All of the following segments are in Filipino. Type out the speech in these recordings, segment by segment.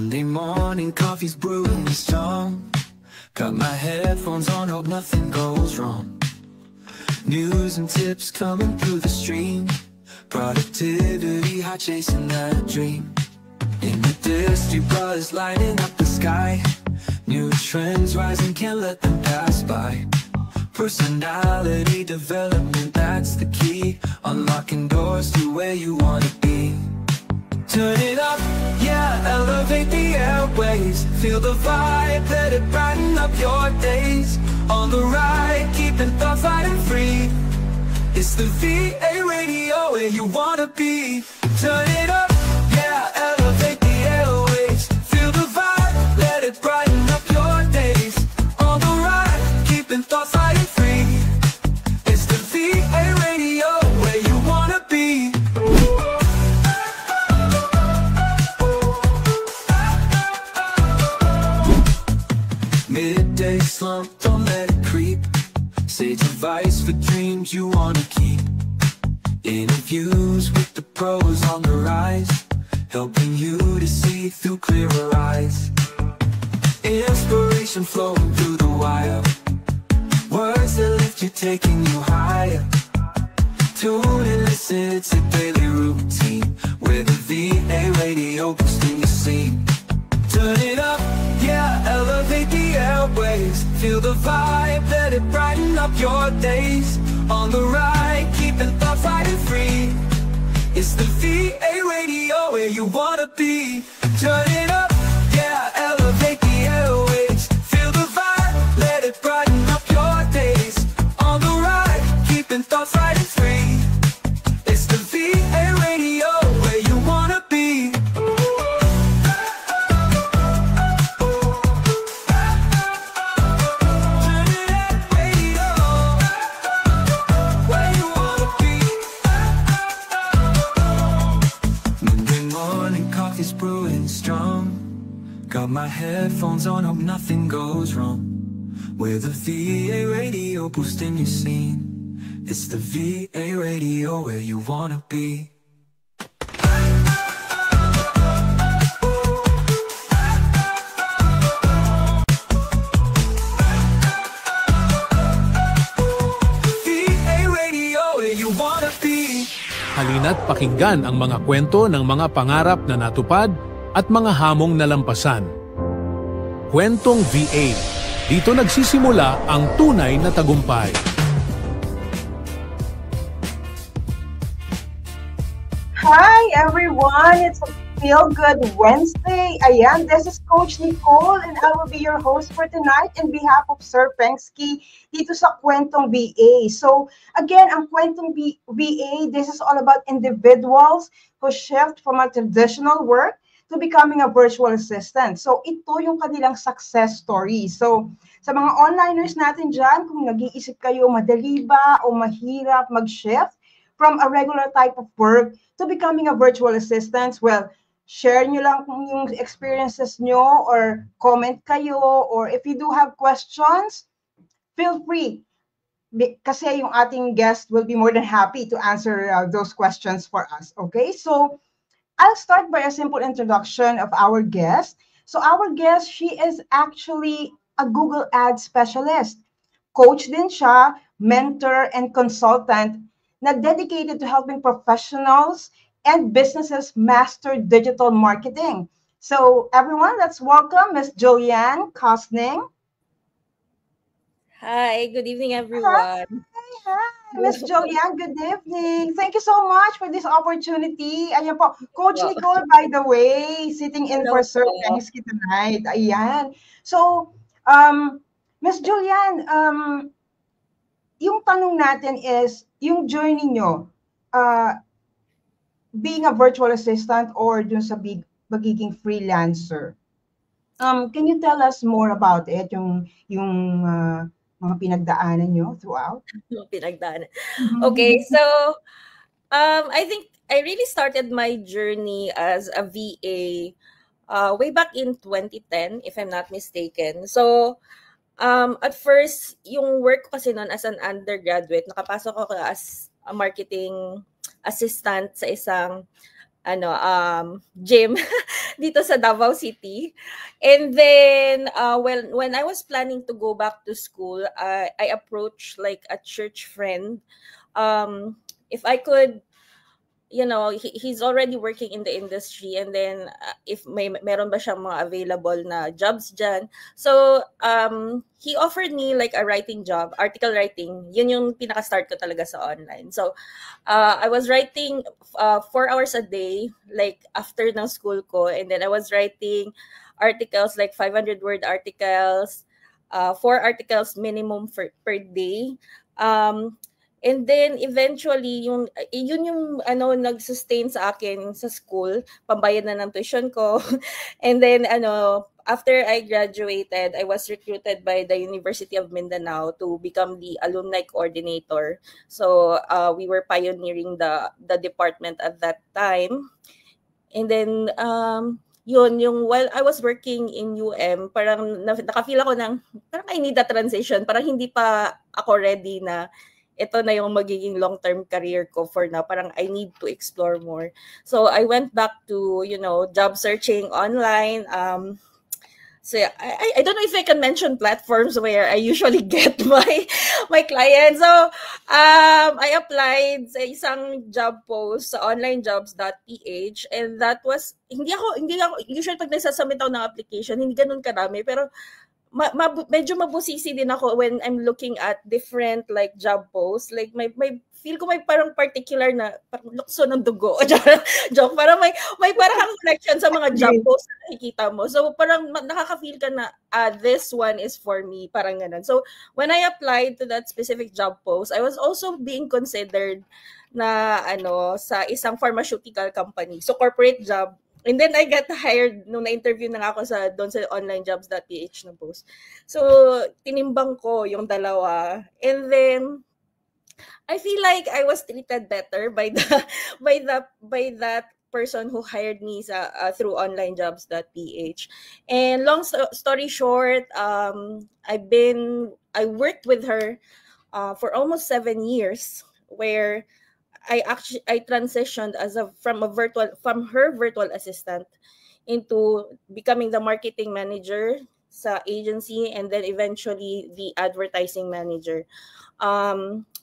Monday morning, coffee's brewing strong. Got my headphones on, hope nothing goes wrong. News and tips coming through the stream. Productivity, high chasing that dream. Industry buzz lighting up the sky. New trends rising, can't let them pass by. Personality development, that's the key. Unlocking doors to where you wanna be. Turn it up, yeah, elevate the airwaves. Feel the vibe, let it brighten up your days. On the ride, keeping thoughts light and free. It's the VA radio where you wanna be. Turn it up, yeah, elevate the airwaves. Feel the vibe, let it brighten up your days. On the ride, keeping thoughts light and free. It's the VA radio where you wanna be. Midday slump, don't let it creep. Sage advice for dreams you wanna keep. Interviews with the pros on the rise, helping you to see through clearer eyes. Inspiration flowing through the wire. Words that lift you, taking you higher. Tune and listen, it's a daily routine, where the VA radio boosting your scene. Turn it up, yeah, elevate the airwaves. Feel the vibe, let it brighten up your days. On the ride, keeping thoughts light and free. It's the VA radio where you wanna be. Turn it up, yeah, elevate the airwaves. Feel the vibe, let it brighten up your days. On the ride, keeping thoughts light and free. It's the VA radio where you wanna be. Brewing strong. Got my headphones on, hope nothing goes wrong. We're the VA radio boosting your scene. It's the VA radio where you wanna be. VA radio where you wanna be. Halina't pakinggan ang mga kwento ng mga pangarap na natupad at mga hamong nalampasan. Kwentong VA. Dito nagsisimula ang tunay na tagumpay. Hi everyone! It's a Feel Good Wednesday. Ayan, this is Coach Nicole and I will be your host for tonight in behalf of Sir Pengsky dito sa Kwentong VA. So again, ang Kwentong VA, this is all about individuals who shift from a traditional work to becoming a virtual assistant. So ito yung kanilang success story. So sa mga onliners natin dyan, kung nag-iisip kayo madali ba o mahirap mag-shift from a regular type of work to becoming a virtual assistant, well, share nyo lang yung experiences nyo or comment kayo, or if you do have questions, feel free. Kasi yung ating guest will be more than happy to answer those questions for us. Okay, so I'll start by a simple introduction of our guest. So our guest, she is actually a Google Ads specialist. Coach din siya, mentor and consultant na dedicated to helping professionals and businesses master digital marketing. So everyone, let's welcome Ms. Julianne Kosning. Hi, good evening everyone. Hi, Ms. Julianne, good evening. Thank you so much for this opportunity. Ayan po, Coach Nicole, by the way, sitting in for Sir Pengsky tonight. Ayan. So, Ms. Julianne, yung tanong natin is, yung journey nyo, being a virtual assistant or dun sa magiging freelancer. Can you tell us more about it, yung mga pinagdaanan nyo throughout? Pinagdaanan. Okay, so I think I really started my journey as a VA way back in 2010, if I'm not mistaken. So at first, yung work ko kasi noon as an undergraduate, nakapasok ako as a marketing assistant sa isang gym dito sa Davao City. And then when I was planning to go back to school, I approached like a church friend, if I could, he's already working in the industry, and then if meron ba siyang mga available na jobs dyan. So he offered me like a writing job, article writing. Yun yung pinaka-start ko talaga sa online. So I was writing 4 hours a day, like after ng school ko, and then I was writing articles, like 500-word articles, 4 articles minimum per day. And then eventually yun yung nag-sustain sa akin sa school, pambayad na ng tuition ko. And then after I graduated, I was recruited by the University of Mindanao to become the alumni coordinator. So we were pioneering the department at that time. And then yung while I was working in UM, parang nakafeel ako ng parang I need a transition, parang hindi pa ako ready na ito na yung magiging long-term career ko for now. Parang I need to explore more. So I went back to, job searching online. So I don't know if I can mention platforms where I usually get my clients. So I applied sa isang job post sa onlinejobs.ph, and that was hindi ako usually pag nagsasubmit ako ng application, hindi ganun karami, pero medyo mabusisi din ako when I'm looking at different like job posts. Like may feel ko may parang particular na parang lukso ng dugo. Joke, parang may parang connection sa mga job posts na nakikita mo. So parang nakaka-feel ka na this one is for me, parang ganun. So when I applied to that specific job post, I was also being considered na sa isang pharmaceutical company. So corporate job. And then I got hired nung na-interview na ako doon sa onlinejobs.ph na post. So tinimbang ko yung dalawa. And then I feel like I was treated better by that person who hired me through onlinejobs.ph. And long story short, I worked with her for almost 7 years, where I transitioned from her virtual assistant into becoming the marketing manager sa agency, and then eventually the advertising manager.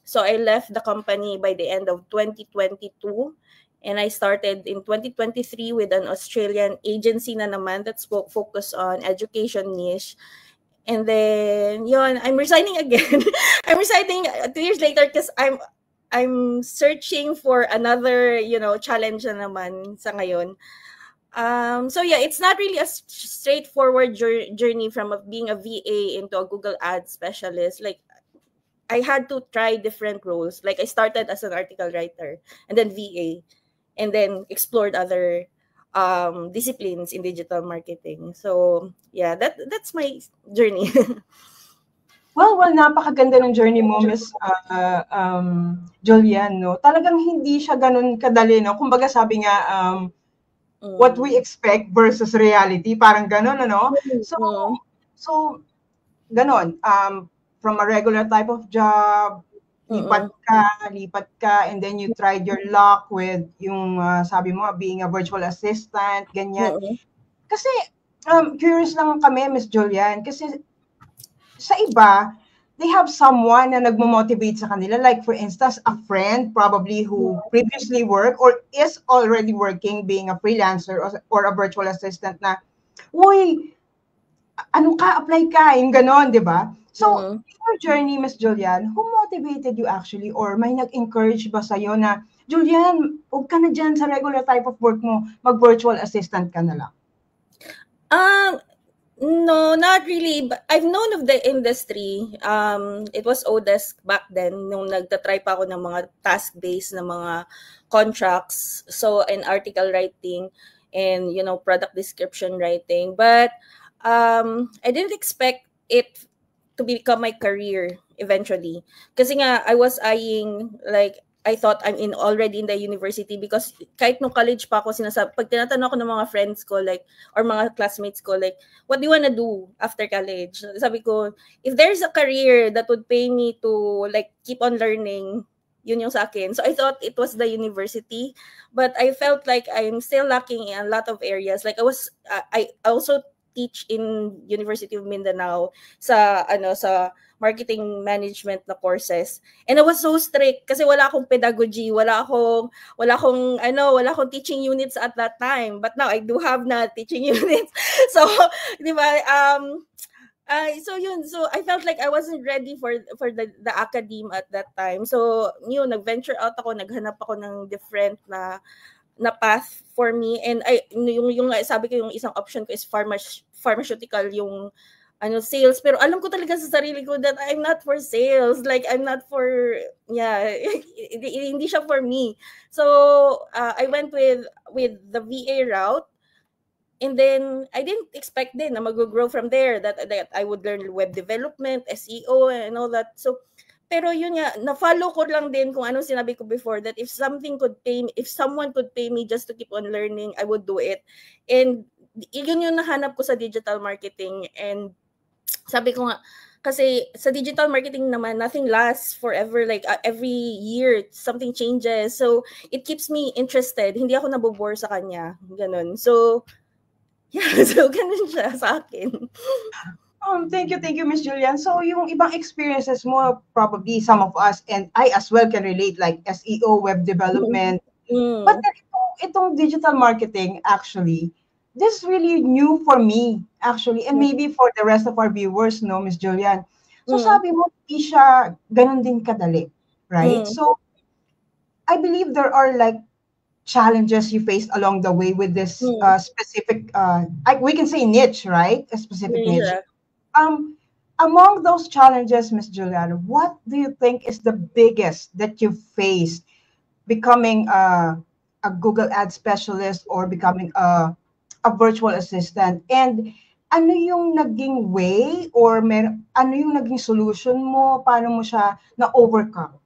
So I left the company by the end of 2022, and I started in 2023 with an Australian agency na naman that's focused on education niche. And then I'm resigning again. I'm resigning 2 years later because I'm searching for another, challenge na naman sa ngayon. So yeah, it's not really a straightforward journey from being a VA into a Google Ads specialist. Like I had to try different roles. Like I started as an article writer, and then VA, and then explored other disciplines in digital marketing. So yeah, that's my journey. Well, napakaganda ng journey mo, Miss Julian, no? Talagang hindi siya ganun kadali, no? Kumbaga sabi nga, what we expect versus reality, parang ganun, ano? So ganun, from a regular type of job, lipat ka, and then you tried your luck with yung, sabi mo, being a virtual assistant, ganyan. Kasi, curious lang kami, Miss Julian, kasi sa iba, they have someone na nagmo-motivate sa kanila. Like, for instance, a friend probably who previously worked or is already working being a freelancer or a virtual assistant na, uy, apply ka, yung ganon, di ba? So, in your journey, Miss Julian, who motivated you actually, or may nag-encourage ba sa'yo na, Julian, huwag ka na dyan sa regular type of work mo, mag-virtual assistant ka na lang? No, not really. But I've known of the industry. It was Odesk back then nung nagtatry pa ako ng mga task-based na mga contracts. So, and article writing and, product description writing. But I didn't expect it to become my career eventually. Kasi nga, I was eyeing, like, I thought I'm already in the university because kahit nung college pa ako pag tinatanong ako ng mga friends ko, like, or mga classmates ko, like, what do you wanna do after college? Sabi ko, if there's a career that would pay me to, like, keep on learning, Yun yung sa akin. So I thought it was the university, but I felt like I'm still lacking in a lot of areas. Like I also teach in University of Mindanao sa marketing management na courses. And I was so strict kasi wala akong pedagogy, wala akong teaching units at that time. But now I do have na teaching units. So, di ba, so I felt like I wasn't ready for the academe at that time. So yun, nag-venture out ako, naghanap ako ng different na path for me, and yung sabi ko yung isang option ko is pharmaceutical, yung sales, pero alam ko talaga sa sarili ko that I'm not for sales, like I'm not for hindi siya for me. So I went with the VA route. And then I didn't expect din na mag-grow from there, that I would learn web development, SEO, and all that. So, pero yun nga, na-follow ko lang din kung anong sinabi ko before, that if someone could pay me just to keep on learning, I would do it. And yun yung nahanap ko sa digital marketing. And sabi ko nga, kasi sa digital marketing naman, nothing lasts forever. Like every year, something changes. So, it keeps me interested. Hindi ako nabobore sa kanya. Ganun. So, yeah, so ganun siya sa akin. Thank you, Miss Julian. So yung ibang experiences mo, probably some of us and I as well can relate, like SEO, web development. But then itong digital marketing, actually, this is really new for me, actually, and maybe for the rest of our viewers, no, Miss Julian. So sabi mo, hindi siya ganun din kadali, right? So I believe there are like challenges you faced along the way with this specific, we can say niche, right? A specific niche. Among those challenges, Miss Juliana, what do you think is the biggest that you've faced becoming a Google Ads specialist or becoming a virtual assistant? And ano yung naging way or ano yung naging solution mo? Paano mo siya na-overcome?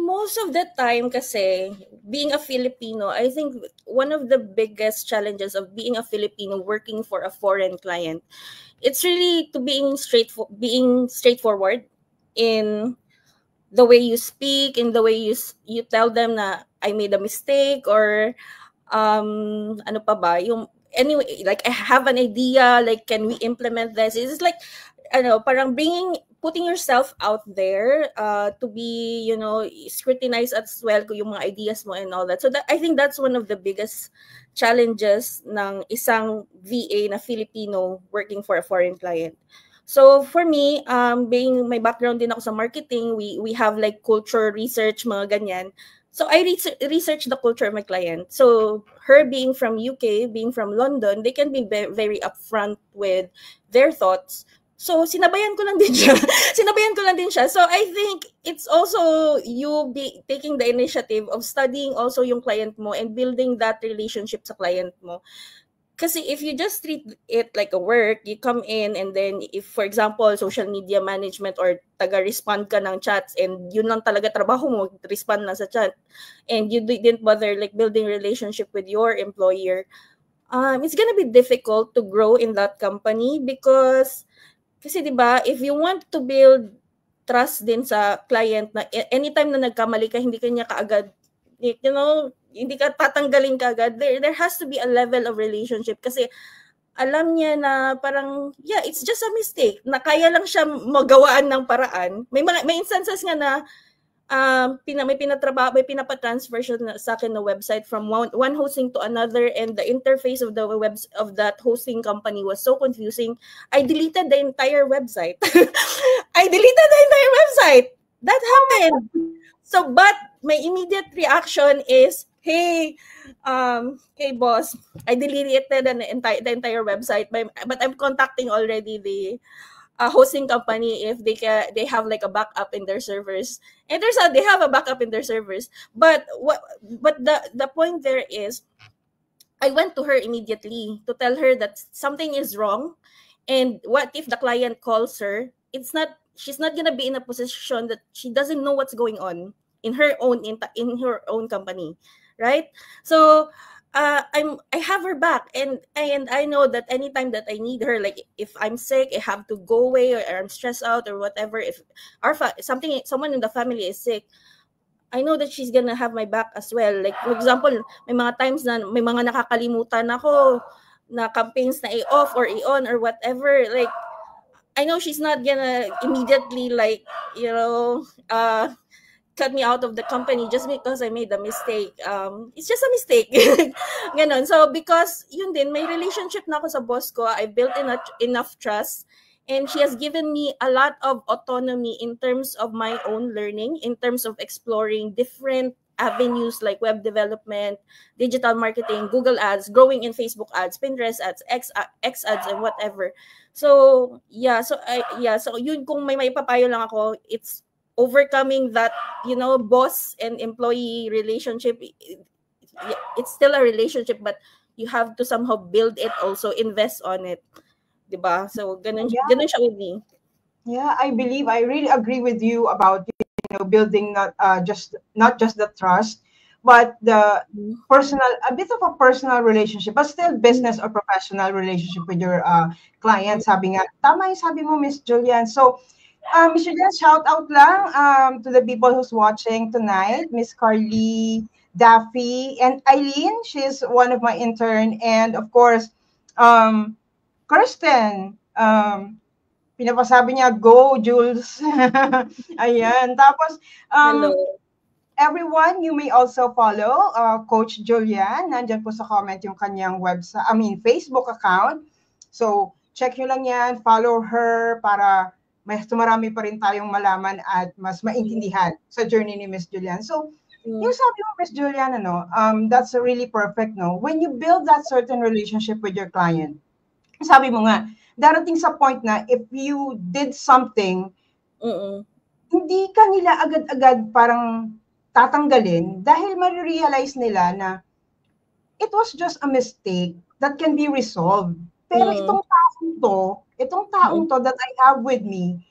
Most of the time kasi, being a Filipino, I think one of the biggest challenges of being a Filipino working for a foreign client, it's really to being straightforward in the way you speak, in the way you tell them na I made a mistake, or ano pa ba, anyway, like I have an idea, like can we implement this? It's like parang putting yourself out there to be, scrutinized as well kung yung mga ideas mo and all that. So I think that's one of the biggest challenges ng isang VA na Filipino working for a foreign client. So for me, being my background din ako sa marketing, we have like culture research, mga ganyan. So I research the culture of my client. So her being from UK, being from London, they can be very upfront with their thoughts. So sinabayan ko lang din siya. So I think it's also you taking the initiative of studying also yung client mo and building that relationship sa client mo. Kasi if you just treat it like a work, you come in and then if, for example, social media management or taga-respond ka ng chats and yun lang talaga trabaho mo, respond na sa chat, and you didn't bother like building relationship with your employer, it's gonna be difficult to grow in that company because kasi 'di ba, if you want to build trust din sa client na anytime na nagkamali ka, hindi kanya kaagad, hindi ka tatanggalin kaagad. There has to be a level of relationship kasi alam niya na parang, yeah, it's just a mistake. Na kaya lang siya magawaan ng paraan. May instances nga na may pinapatransfer siya sa akin na website from one hosting to another, and the interface of the of that hosting company was so confusing. I deleted the entire website. That happened. So, but my immediate reaction is, hey boss, I deleted the entire website, but I'm contacting already the hosting company if they have like a backup in their servers. And there's they have a backup in their servers. But the point there is, I went to her immediately to tell her that something is wrong, and what if the client calls her? She's not gonna be in a position that she doesn't know what's going on in her own company, right? So I have her back, and I know that anytime that I need her, like if I'm sick, I have to go away, or I'm stressed out or whatever, if someone in the family is sick, I know that she's gonna have my back as well. Like for example, may mga times na may mga nakakalimutan ako na campaigns na i-off or i-on or whatever. Like I know she's not gonna immediately like, you know, cut me out of the company just because I made a mistake. It's just a mistake. Ganon. So because yun din, may relationship na ako sa boss ko. I built enough trust, and she has given me a lot of autonomy in terms of my own learning, in terms of exploring different avenues like web development, digital marketing, Google ads, growing in Facebook ads, Pinterest ads, X ads, and whatever. So yeah, so yun, kung may papayo lang ako, it's overcoming that, you know, boss and employee relationship. It's still a relationship, but you have to somehow build it, also invest on it, diba? So ganun siya with me. Yeah, I really agree with you about, you know, building not just the trust, but the a bit of a personal relationship, but still business or professional relationship with your client. Sabi nga, tama yung sabi mo, Miss Julian. So Miss Julian, shout out lang to the people who's watching tonight, Miss Carly, Daffy, and Eileen. She's one of my intern, and of course, Kirsten. Pinapasabi niya, go, Jules. Ayan. Tapos, Hello. everyone, you may also follow Coach Julian. Nandyan po sa comment yung kanyang Facebook account. So, check nyo lang yan. Follow her para mas marami pa rin tayong malaman at mas maintindihan sa journey ni Miss Julian. So, yung sabi mo, Miss Julian, that's really perfect, no? When you build that certain relationship with your client, sabi mo nga, darating sa point na if you did something, hindi ka nila agad-agad parang tatanggalin dahil ma-realize nila na it was just a mistake that can be resolved. Pero itong taong to that I have with me,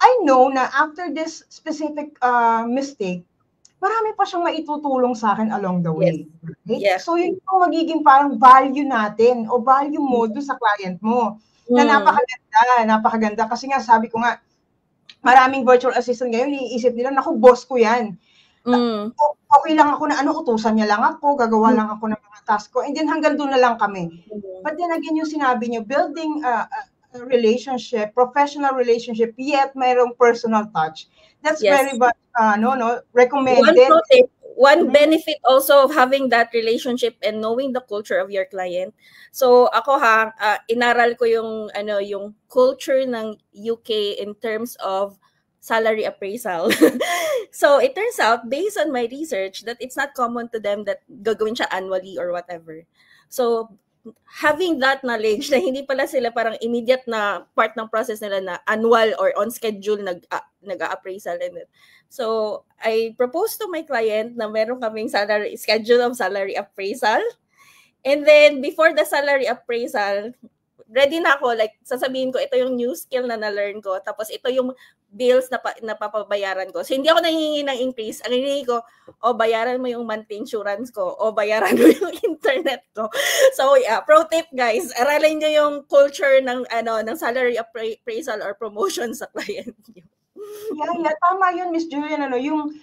I know na after this specific mistake, marami pa siyang maitutulong sa akin along the way. Yes. Right? Yeah. So yun yung magiging parang value natin o value mo doon sa client mo. Na napakaganda. Kasi nga sabi ko nga, maraming virtual assistant ngayon, iniisip nila, naku, boss ko yan. Okay lang ako na utusan niya lang ako, gagawa lang ako ng mga task ko, and then hanggang doon na lang kami. But then again, yung sinabi niyo, building a relationship, professional relationship, yet mayroong personal touch. That's very much, recommended. One benefit also of having that relationship and knowing the culture of your client. So ako inaral ko yung culture ng UK in terms of salary appraisal. So it turns out, based on my research, that it's not common to them that gagawin siya annually or whatever. So having that knowledge na hindi pala sila parang immediate na part ng process nila na annual or on schedule nag-appraisal. So I proposed to my client na meron kaming schedule of salary appraisal. And then before the salary appraisal, ready na ako, like sasabihin ko, ito yung new skill na na-learn ko, tapos ito yung bills na papabayaran ko. So hindi ako nanghihingi ng increase. Ang hinihingi ko, bayaran mo yung monthly insurance ko, bayaran mo yung internet ko. So yeah, pro tip guys, aralin nyo yung culture ng salary appraisal or promotion sa client nyo. Yeah, tama yun, Miss Julian. Yung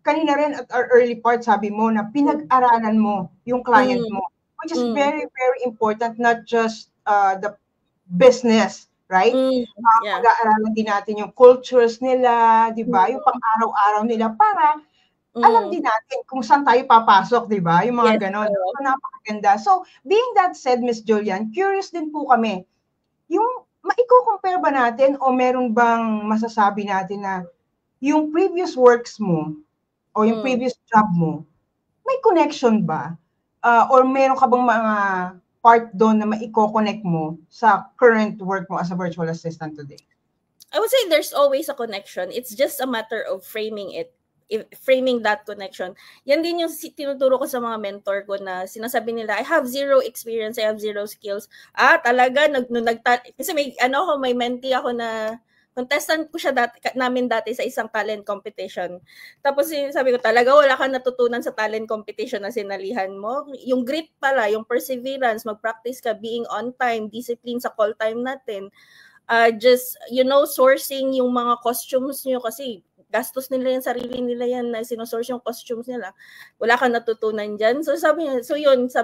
kanina rin at our early part, sabi mo na pinag-aralan mo yung client mo, which is very, very important, not just the business, right? Pag-aaralan din natin yung cultures nila, di ba? Yung pang-araw-araw nila para alam din natin kung saan tayo papasok, di ba? Yung mga ganon. So, napakaganda. So, being that said, Miss Julian, curious din po kami, yung maiko-compare ba natin o meron bang masasabi natin na yung previous works mo o yung previous job mo, may connection ba? Or meron ka bang mga part doon na maiko-connect mo sa current work mo as a virtual assistant today? I would say there's always a connection. It's just a matter of framing that connection. Yan din yung tinuturo ko sa mga mentor ko na sinasabi nila, I have zero experience, I have zero skills. Talaga, kasi may mentee ako na Contestant ko siya namin dati sa isang talent competition. Tapos sabi ko, talaga wala kang natutunan sa talent competition na sinalihan mo. Yung grit pala, yung perseverance, mag-practice ka, being on time, discipline sa call time natin. Just, sourcing yung mga costumes nyo kasi gastos nila yan, sarili nila yan na sinosource yung costumes nila. Wala kang natutunan dyan. So sabi niya,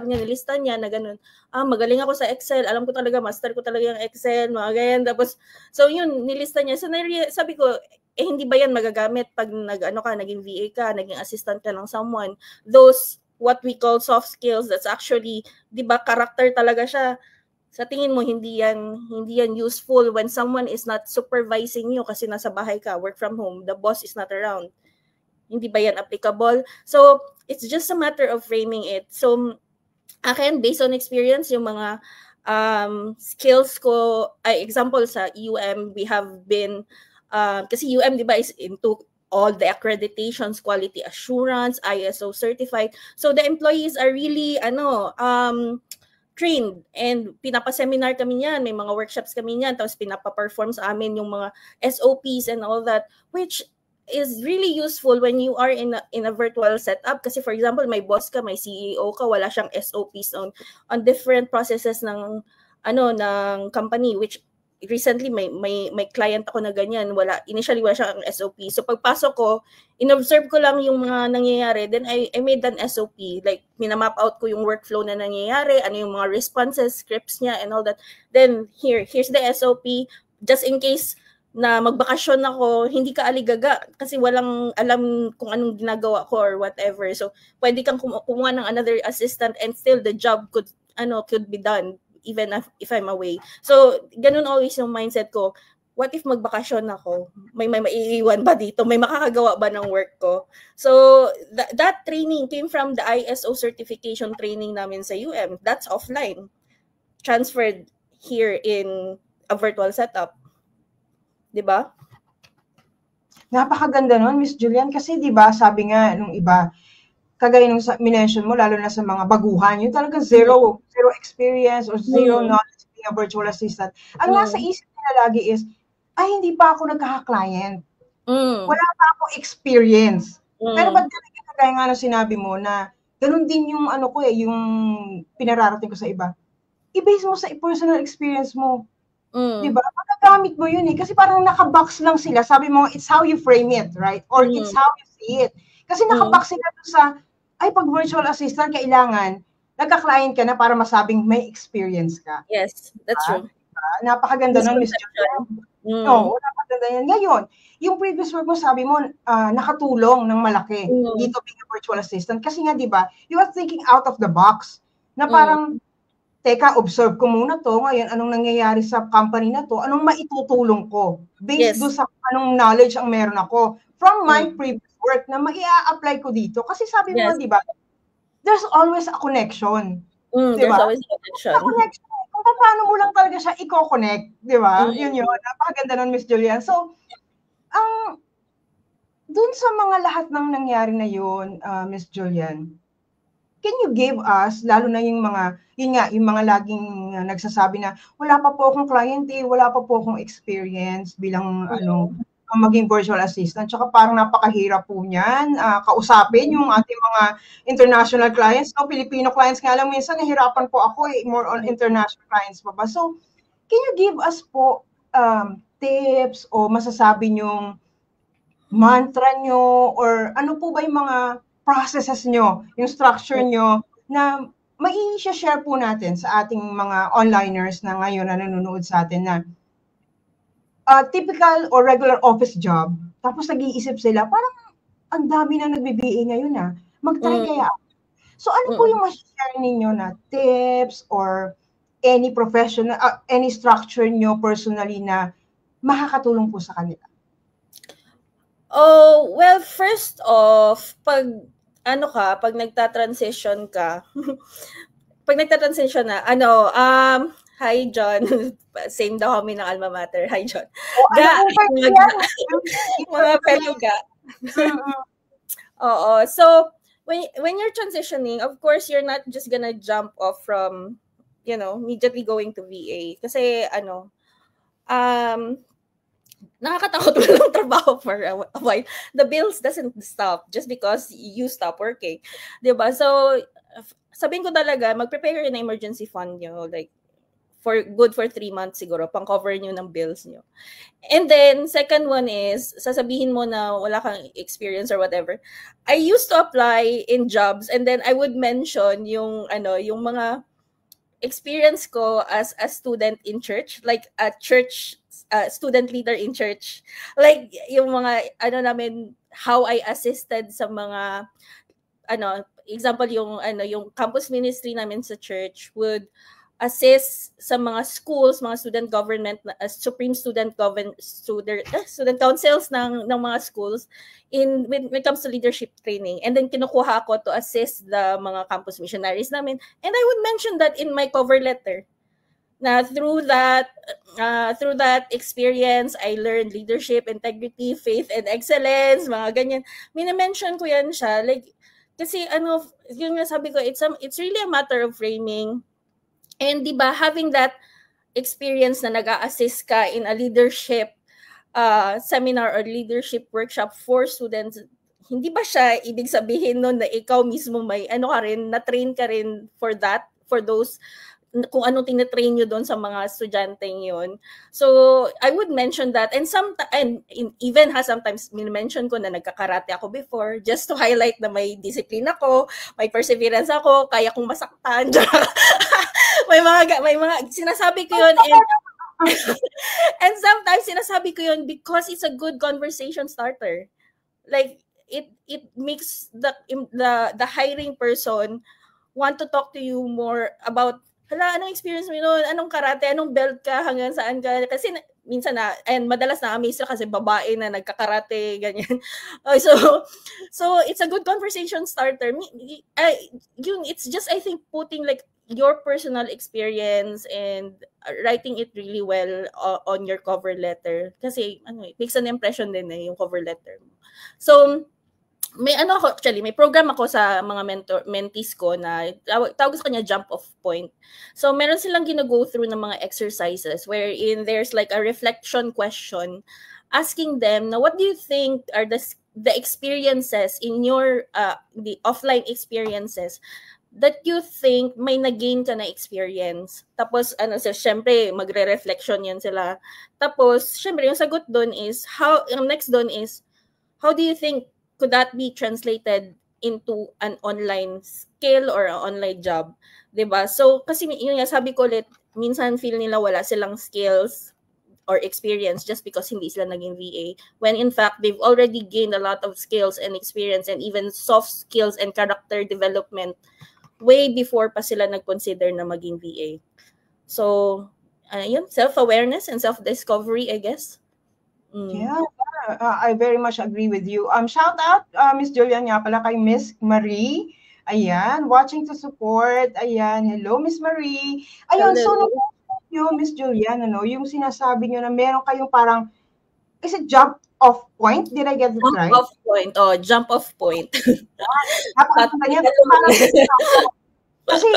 nilista niya na ganun. Magaling ako sa Excel. Alam ko talaga, master ko talaga yung Excel, mga ganyan. Tapos, so yun, nilista niya. So sabi ko, hindi ba yan magagamit pag naging VA ka, naging assistant ka ng someone? Those, what we call soft skills, that's actually, di ba, character talaga siya. Sa tingin mo, hindi yan useful when someone is not supervising you kasi nasa bahay ka, work from home, the boss is not around. Hindi ba yan applicable? So, it's just a matter of framing it. So, akin, based on experience, yung mga skills ko, example sa UM, we have been, kasi UM, di ba, is into all the accreditations, quality assurance, ISO certified. So, the employees are really, trained and pinapa-seminar kami niyan, may mga workshops kami niyan, tapos pinapa-perform sa amin yung mga SOPs and all that, which is really useful when you are in a virtual setup. Kasi for example, may boss ka, may CEO ka, wala siyang SOPs on different processes ng company, which recently may client ako na ganyan, initially wala siyang SOP. So pagpasok ko, inobserve ko lang yung mga nangyayari, then I made an SOP, like minamap out ko yung workflow na nangyayari, ano yung mga responses, scripts niya and all that. Then here's the SOP, just in case na magbakasyon ako, hindi ka aligaga kasi walang alam kung anong ginagawa ko or whatever. So pwede kang kumuha ng another assistant and still the job could be done even if I'm away. So, ganun always yung mindset ko. What if magbakasyon ako? May maiiwan ba dito? May makakagawa ba ng work ko? So, that training came from the ISO certification training namin sa UM. That's offline. Transferred here in a virtual setup. Diba? Napakaganda nun, Miss Julian, kasi diba, sabi nga nung iba, kagaya nung minention mo, lalo na sa mga baguhan, yun talaga zero experience or zero knowledge being a virtual assistant. Ang nasa isip nila lagi is, hindi pa ako nagkaka-client. Wala pa akong experience. Pero ba't kagaya nga nung sinabi mo na ganun din yung yung pinararating ko sa iba. I-base mo sa personal experience mo. Diba? Magagamit mo yun eh. Kasi parang nakabox lang sila. Sabi mo, it's how you frame it, right? Or it's how you see it. Kasi nakabox sila doon sa pag virtual assistant, kailangan, nagka-client ka na para masabing may experience ka. Yes, that's true. Napakaganda nun, Ms. Julian. Oo, napakaganda yan. Ngayon, yung previous work mo, sabi mo, nakatulong ng malaki dito being a virtual assistant. Kasi nga, di ba, you are thinking out of the box. Na parang, teka, observe ko muna to. Ngayon, anong nangyayari sa company na to? Anong maitutulong ko? Based doon sa anong knowledge ang meron ako. From my previous work na mai-apply ko dito. Kasi sabi mo, di ba, there's always a connection. There's always a connection. Kung paano mo lang talaga siya i-connect, di ba? Yun. Napakaganda nun, Miss Julian. So, dun sa mga lahat ng nangyari na yun, Miss Julian, can you give us, lalo na yung mga laging nagsasabi na, wala pa po akong client wala pa po akong experience bilang, maging virtual assistant. Tsaka parang napakahirap po niyan. Kausapin yung ating mga international clients. No, Filipino clients nga lang minsan nahirapan po ako more on international clients pa ba. So, can you give us po tips o masasabi nyong mantra nyo or ano po ba yung mga processes nyo, yung structure nyo na mai-share po natin sa ating mga onliners na ngayon na nanonood sa atin na typical or regular office job, tapos nag-iisip sila, parang ang dami na nag-BBA ngayon mag-try kaya ako. So ano po yung ma-share ninyo na tips or any professional, any structure nyo personally na makakatulong po sa kanila? Oh, well, first off, pag nagta-transition ka, hi, John. Same daw kami ng alma mater. Hi, John. Mga fellow ga. Oo. So, when you're transitioning, of course, you're not just gonna jump off from, immediately going to VA. Kasi, nakakatakot walang trabaho for a while. The bills doesn't stop just because you stop working. 'Di ba? So, sabihin ko talaga, mag-prepare kayo ng emergency fund nyo. Like, for 3 months siguro, pang-cover nyo ng bills nyo. And then, second one is, sasabihin mo na wala kang experience or whatever. I used to apply in jobs and then I would mention yung mga experience ko as a student in church, like a church student leader in church. Like, yung mga, how I assisted sa mga, example, yung campus ministry namin sa church would assist sa mga schools, mga student government, supreme student councils ng mga schools when it comes to leadership training. And then kinukuha ko to assist the mga campus missionaries namin. And I would mention that in my cover letter. Na through that experience, I learned leadership, integrity, faith, and excellence, mga ganyan. Mina-mention ko yan siya. Like, kasi yung sabi ko, it's really a matter of framing. And di ba, having that experience na nag-a-assist ka in a leadership seminar or leadership workshop for students, hindi ba siya ibig sabihin nun na ikaw mismo may na-train ka rin for that, for those, kung ano tinatrain nyo doon sa mga estudyanteng yun. So, I would mention that. And even sometimes mention ko na nagkakarate ako before just to highlight na may discipline ako, may perseverance ako, kaya kong masaktan. may mga sinasabi ko yun and sometimes sinasabi ko yun because it's a good conversation starter. Like, it makes the hiring person want to talk to you more about, anong experience mo yun? Anong karate? Anong belt ka? Hanggang saan ka? Kasi minsan and madalas na-amaze kasi babae na nagkakarate, ganyan. So it's a good conversation starter. It's just, I think, putting like your personal experience and writing it really well on your cover letter. Kasi it makes an impression din yung cover letter mo. So, may program ako sa mga mentees ko na tawag sa kanya jump off point. So meron silang gina-go through ng mga exercises wherein there's like a reflection question asking them na what do you think are the experiences in your the offline experiences that you think may na-gain ka na experience. Tapos syempre magre-reflection yan sila. Tapos syempre yung sagot doon is yung next doon is how do you think could that be translated into an online skill or an online job? Diba? So, kasi yun nga, sabi ko ulit, minsan feel nila wala silang skills or experience just because hindi sila naging VA. When in fact, they've already gained a lot of skills and experience and even soft skills and character development way before pa sila nag-consider na maging VA. So, yun, self-awareness and self-discovery, I guess. Yeah, I very much agree with you. Shout out, Miss Julian nga pala kay Miss Marie. Ayan, watching to support. Ayan, hello Miss Marie. Ayun, so yung Miss Julian, yung sinasabi niyo na meron kayong parang, is it jump off point? Did I get it right? Jump off point. Oh, jump off point. Kasi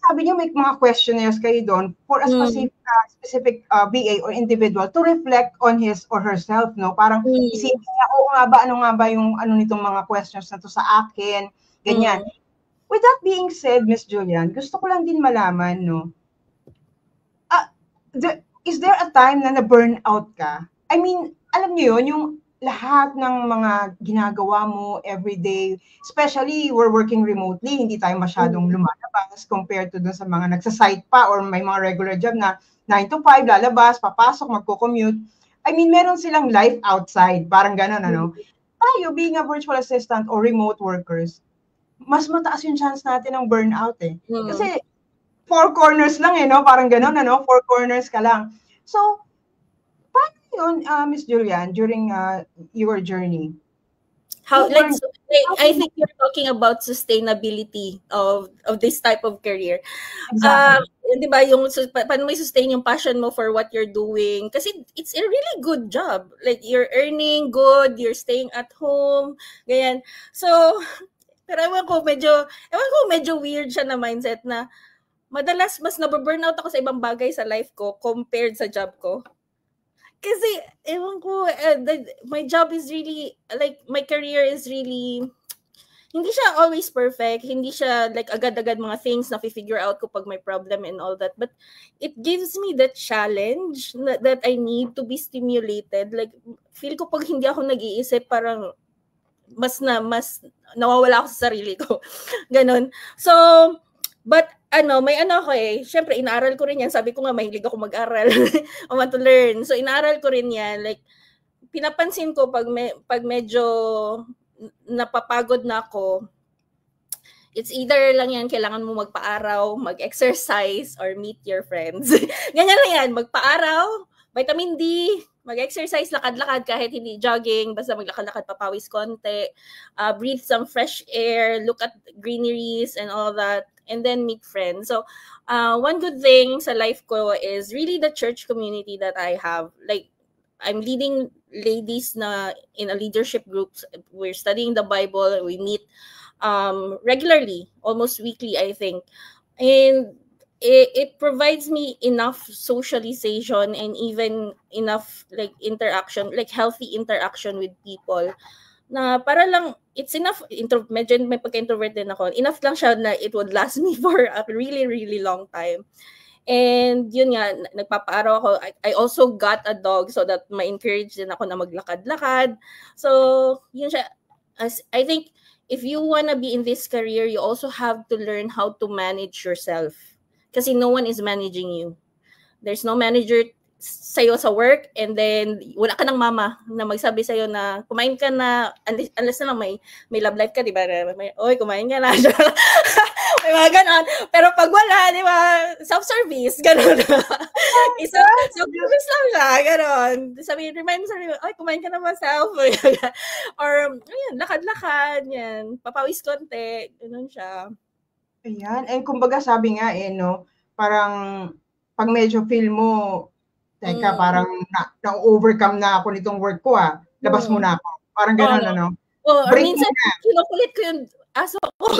sabi niyo may mga questionnaires kayo doon for a specific BA or individual to reflect on his or herself, no? Parang isipin niya, ano nga ba yung nitong mga questions na to sa akin, ganyan. With that being said, Miss Julian, gusto ko lang din malaman, no? Is there a time na na-burnout ka? I mean, alam niyo yun, yung lahat ng mga ginagawa mo everyday, especially we're working remotely, hindi tayo masyadong lumalabas compared to dun sa mga nagsasite pa or may mga regular job na 9 to 5, lalabas, papasok, magko-commute. I mean, meron silang life outside, parang gano'n, ano? Tayo, being a virtual assistant or remote workers, mas mataas yung chance natin ng burnout eh. Kasi 4 corners lang eh, no? Parang gano'n, ano? 4 corners ka lang. So, Miss Julian, during your journey? I think you're talking about sustainability of this type of career. Exactly. Di ba, paano mo sustain yung passion mo for what you're doing? Kasi it's a really good job. Like, you're earning good, you're staying at home, ganyan. So, pero ewan ko, medyo weird siya na mindset na madalas mas nababurnout ako sa ibang bagay sa life ko compared sa job ko. Kasi, ewan ko, my job is really, like, my career is really, hindi siya always perfect. Hindi siya like agad-agad mga things na figure out ko pag may problem and all that. But it gives me the challenge that I need to be stimulated. Like, feel ko pag hindi ako nag-iisip, parang mas nawawala ako sa sarili ko. Ganon. So, but may ako syempre inaaral ko rin yan. Sabi ko nga, mahilig ako mag-aral. I want to learn. So, inaaral ko rin yan. Like, pinapansin ko pag medyo napapagod na ako, it's either lang yan, kailangan mo magpa-araw, mag-exercise, or meet your friends. Ganyan lang yan, magpa-araw, vitamin D, mag-exercise, lakad-lakad kahit hindi jogging, basta maglakad-lakad, papawis konti, breathe some fresh air, look at greeneries and all that, and then meet friends. So, one good thing sa life ko is really the church community that I have. Like, I'm leading ladies na in a leadership group. We're studying the Bible. We meet regularly, almost weekly, I think. And it provides me enough socialization and even enough like interaction, like healthy interaction with people. Na para lang, it's enough, medyo may pagka-introvert din ako, enough lang siya na it would last me for a really, really long time. And yun nga, nagpapaaraw ako. I also got a dog so that ma-encourage din ako na maglakad-lakad. So, yun siya. I think if you wanna be in this career, you also have to learn how to manage yourself. Kasi no one is managing you. There's no manager sa'yo sa work, and then wala ka ng mama na magsabi sa'yo na kumain ka na, unless na lang may love life ka, di ba? Oy, kumain ka na. May mga ganon. Pero pag wala, di ba, self-service, ganon. Self-service lang siya, ganon. Remind mo sarili, oy, kumain ka na ba, self? Or, ayun, lakad-lakad, yan. Papawis konti, ganon siya. Ayan. And kumbaga sabi nga, no, parang pag medyo feel mo, teka, parang na-overcome na ako nitong work ko, labas mo na ako. Parang gano'n, ano? Minsan, kinukulit ko yung aso ko.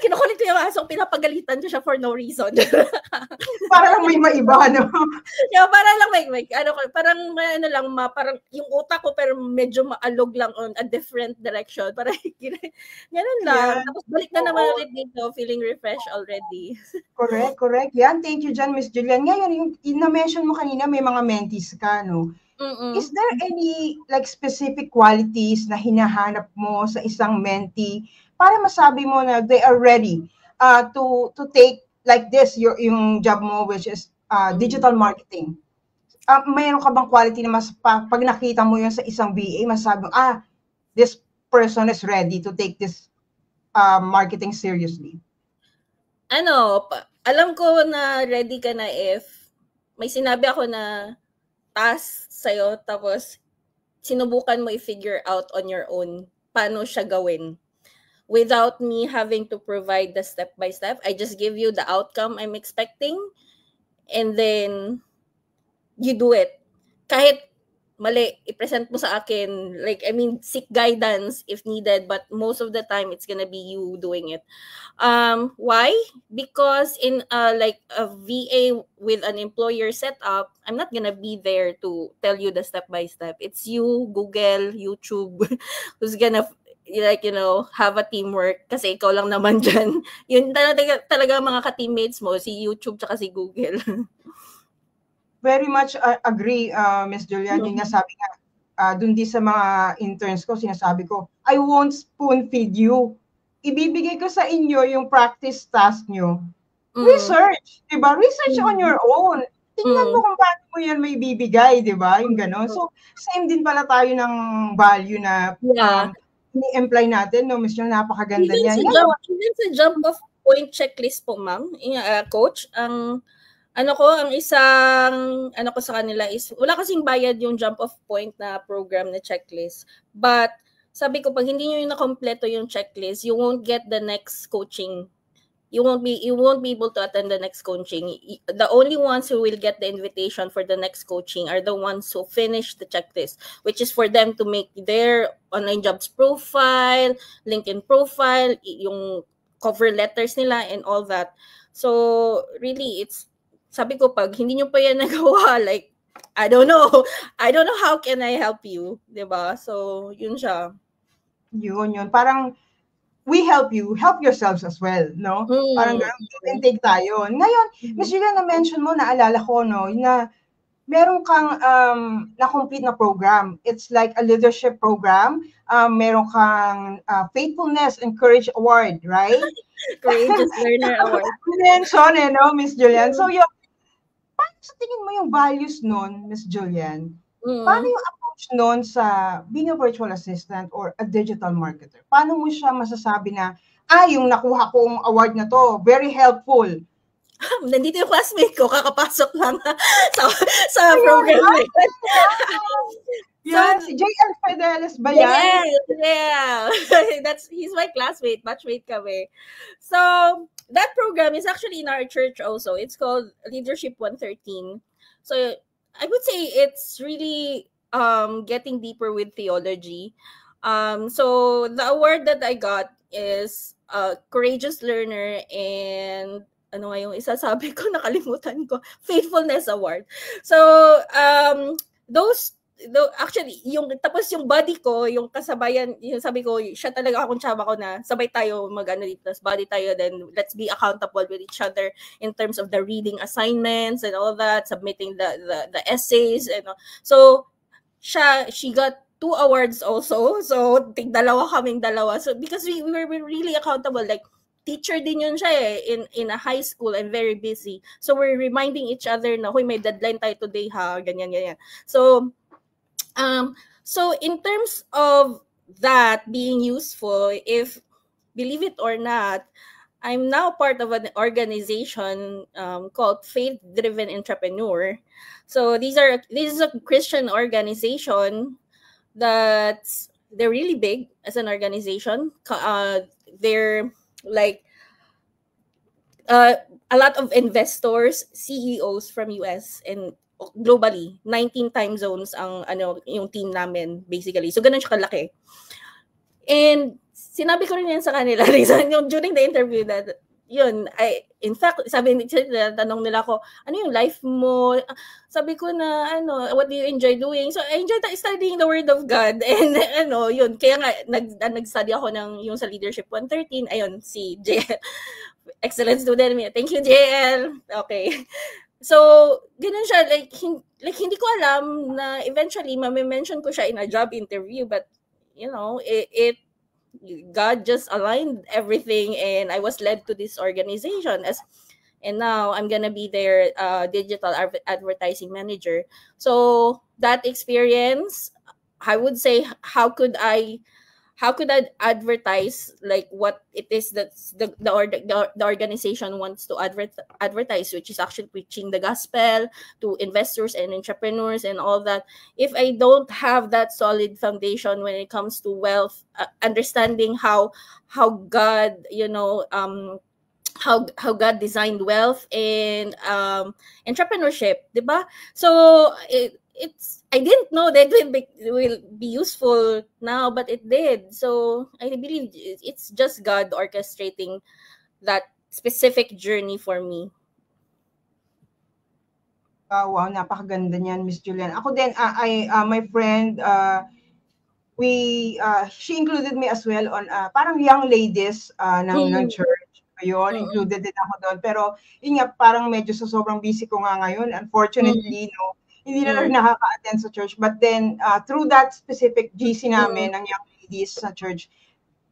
Kinukulit ko yung aso ko, pinapagalitan ko siya for no reason. Para lang may maiba, no? Yeah, para lang parang parang yung utak ko pero medyo maalog lang on a different direction. Parang ganun lang. Yeah. Tapos balik na naman ulit dito, feeling refreshed already. Correct. Yan, thank you dyan, Miss Julian. Ngayon, yung na-mention mo kanina, may mga mentees ka, no? Mm-mm. Is there any like specific qualities na hinahanap mo sa isang mentee para masabi mo na they are ready to take like this yung job mo, which is digital marketing? Mayroon ka bang quality na mas pag nakita mo yun sa isang VA, masabi mo, this person is ready to take this marketing seriously? Alam ko na ready ka na if may sinabi ako na task sa'yo, tapos sinubukan mo i-figure out on your own paano siya gawin. Without me having to provide the step-by-step, I just give you the outcome I'm expecting, and then you do it. Kahit mali, i-present mo sa akin. Like, seek guidance if needed, but most of the time, it's gonna be you doing it. Why? Because in like a VA with an employer setup, I'm not gonna be there to tell you the step-by-step. It's you, Google, YouTube, who's gonna have a teamwork kasi ikaw lang naman dyan. Yun talaga mga ka-teammates mo, si YouTube tsaka si Google. Very much agree, Ms. Julian. Yung nga sabi nga, dun di sa mga interns ko, sinasabi ko, I won't spoon feed you. Ibibigay ko sa inyo yung practice task nyo. Research, di ba? Research on your own. Tingnan mo kung paano mo yan may bibigay, di ba? Yung gano'n. So, same din pala tayo ng value na ini-imply natin, no? Ms. Julian, napakaganda niya. Even sa jump of point checklist po, ma'am, coach, ang isang ko sa kanila is, wala kasing bayad yung jump off point na program na checklist. But, sabi ko, pag hindi nyo yung nakompleto yung checklist, you won't get the next coaching. You won't be able to attend the next coaching. The only ones who will get the invitation for the next coaching are the ones who finish the checklist, which is for them to make their online jobs profile, LinkedIn profile, yung cover letters nila, and all that. So, really, sabi ko, pag hindi nyo pa yan nagawa, like, I don't know. I don't know how can I help you, 'di ba? So, yun siya. Yun. Parang, we help you, help yourselves as well, no? Parang ganun, give and take tayo. Ngayon, Miss Julia, na-mention mo, naalala ko, no, na meron kang na-complete na program. It's like a leadership program. Meron kang Faithfulness and Courage Award, right? Courageous Learner Award. Mention, no, Miss Julian? So, paano sa tingin mo yung values nun, Miss Julian? Paano yung approach nun sa being a virtual assistant or a digital marketer? Paano mo siya masasabi na, yung nakuha kong award na to, very helpful? Nandito yung classmate ko, kakapasok lang sa program. Yan, si JL Fidelis ba yan? Yeah. He's my classmate, batchmate kami. So, that program is actually in our church also. It's called Leadership 113. So, I would say it's really getting deeper with theology. So, the award that I got is Courageous Learner and ano nga yung isasabi ko, nakalimutan ko, Faithfulness Award. So, actually, tapos yung buddy ko, yung kasabayan, yung sabi ko, siya talaga akong tsaba ko na sabay tayo mag-ano dito, buddy tayo, then let's be accountable with each other in terms of the reading assignments and all that, submitting the essays, and so she got 2 awards also, so dalawa. So because we were really accountable, like teacher din yun siya in a high school and very busy, so we're reminding each other na hoy, may deadline tayo today ha, ganyan. So in terms of that being useful, if believe it or not, I'm now part of an organization called Faith Driven Entrepreneur. So this is a Christian organization they're really big as an organization. They're like a lot of investors, CEOs from US and globally, 19 time zones ang yung team namin basically. So ganun siya kalaki. And sinabi ko rin yan sa kanila during the interview that yun, in fact, tanong nila ako, ano yung life mo? Sabi ko na, what do you enjoy doing? So, I enjoy studying the Word of God. And, yun, kaya nga, nag-study ako yung sa Leadership 113. Ayun, si JL. Excellent student. Thank you, JL. Okay. So, ganun siya. Like, hindi ko alam na eventually, mami-mention ko siya in a job interview. But, God just aligned everything and I was led to this organization and now I'm gonna be their digital advertising manager. So that experience, I would say, how could I advertise like what it is that the organization wants to advertise, which is actually preaching the gospel to investors and entrepreneurs and all that, if I don't have that solid foundation when it comes to wealth, understanding how God, how God designed wealth and entrepreneurship, diba? So I didn't know that it will be useful now, but it did. So I believe it's just God orchestrating that specific journey for me. Wow, napakaganda niyan, Miss Julian. Ako din, my friend, she included me as well on parang young ladies ng church. Ayun, included din ako doon. Pero yun nga, parang medyo sa sobrang busy ko nga ngayon. Unfortunately, hindi na rin nakaka-attend sa church. But then, through that specific GC namin ng young ladies sa church,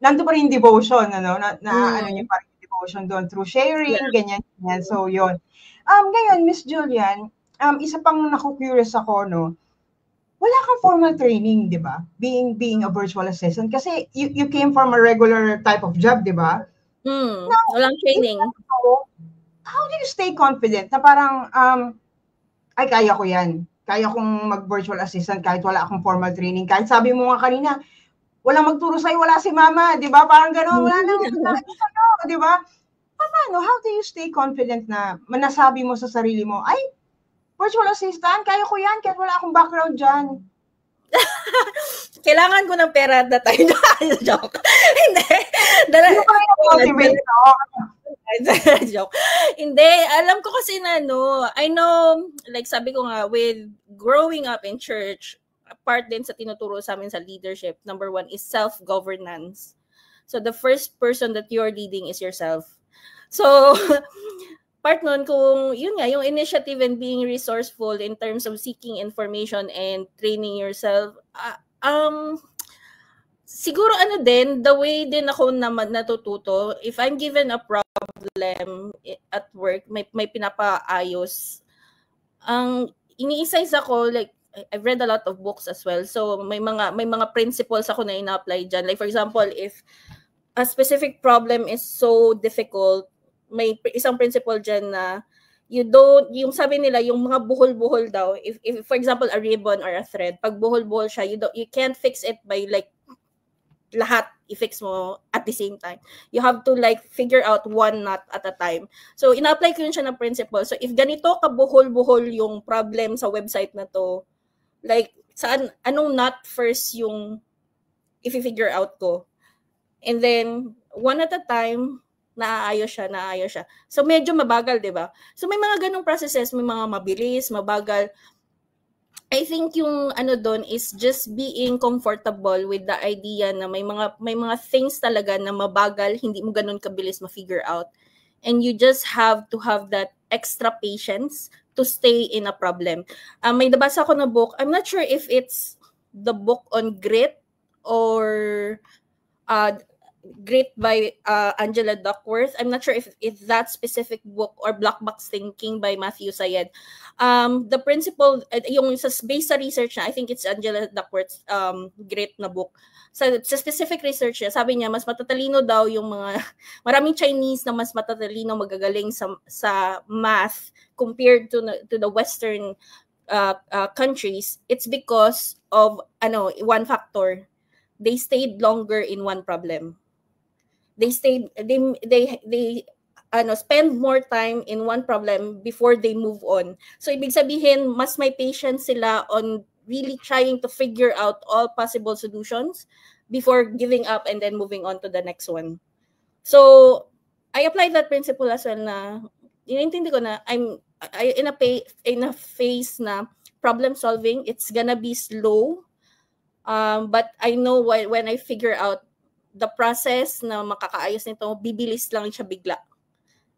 nandun pa rin devotion, ano niyo pa rin devotion doon through sharing, ganyan. So, yun. Ngayon, Miss Julian, isa pang naku-curious ako, no? Wala kang formal training, di ba? Being a virtual assistant. Kasi you came from a regular type of job, di ba? Walang training. How do you stay confident na parang, ay, kaya ko yan. Kaya kong mag-virtual assistant kahit wala akong formal training. Kahit sabi mo nga kanina, wala magturo sa'yo, wala si mama. Di ba? Parang gano'n, wala na. Di ba? Paano? How do you stay confident na manasabi mo sa sarili mo, ay, virtual assistant, kaya ko yan kahit wala akong background dyan? Kailangan ko ng pera at that time. Joke. Hindi. Motivate Joke. Hindi. Alam ko kasi na, I know, like sabi ko nga, with growing up in church, part din sa tinuturo sa amin sa leadership, number 1 is self-governance. So, the first person that you're leading is yourself. So, part nun, kung yun nga, yung initiative and being resourceful in terms of seeking information and training yourself, siguro din, the way din ako naman natututo, if I'm given a problem at work, may pinapaayos, ang iniisize ako, like, I've read a lot of books as well, so may mga principles ako na ina-apply dyan. Like for example, if a specific problem is so difficult, may isang principle dyan na yung sabi nila, yung mga buhol-buhol daw, if for example, a ribbon or a thread, pag buhol-buhol siya, you can't fix it by like lahat i-fix mo at the same time. You have to like figure out one knot at a time. So, ina-apply ko yun siya ng principle. So, if ganito kabuhol-buhol yung problem sa website na to, like, anong knot first yung i-figure out ko? And then, one at a time, naaayos siya. So, medyo mabagal, di ba? So, may mga ganong processes, may mga mabilis, mabagal. I think yung doon is just being comfortable with the idea na may mga things talaga na mabagal, hindi mo ganun kabilis ma-figure out. And you just have to have that extra patience to stay in a problem. May nabasa ko na book, I'm not sure if it's the book on grit or Grit by Angela Duckworth. I'm not sure if that specific book or Black Box Thinking by Matthew Syed. The principle, yung based sa research na, I think it's Angela Duckworth's Grit na book. Sa specific research niya, sabi niya, mas matatalino daw yung maraming Chinese na mas matatalino, magagaling sa math compared to the Western countries. It's because of, one factor. They stayed longer in one problem. They spend more time in one problem before they move on. So ibig sabihin, mas may patience sila on really trying to figure out all possible solutions before giving up and then moving on to the next one. So I applied that principle as well na inintindi ko na I'm in a phase na problem solving, it's gonna be slow. But I know when I figure out the process na makakaayos nito, bibilis lang siya bigla.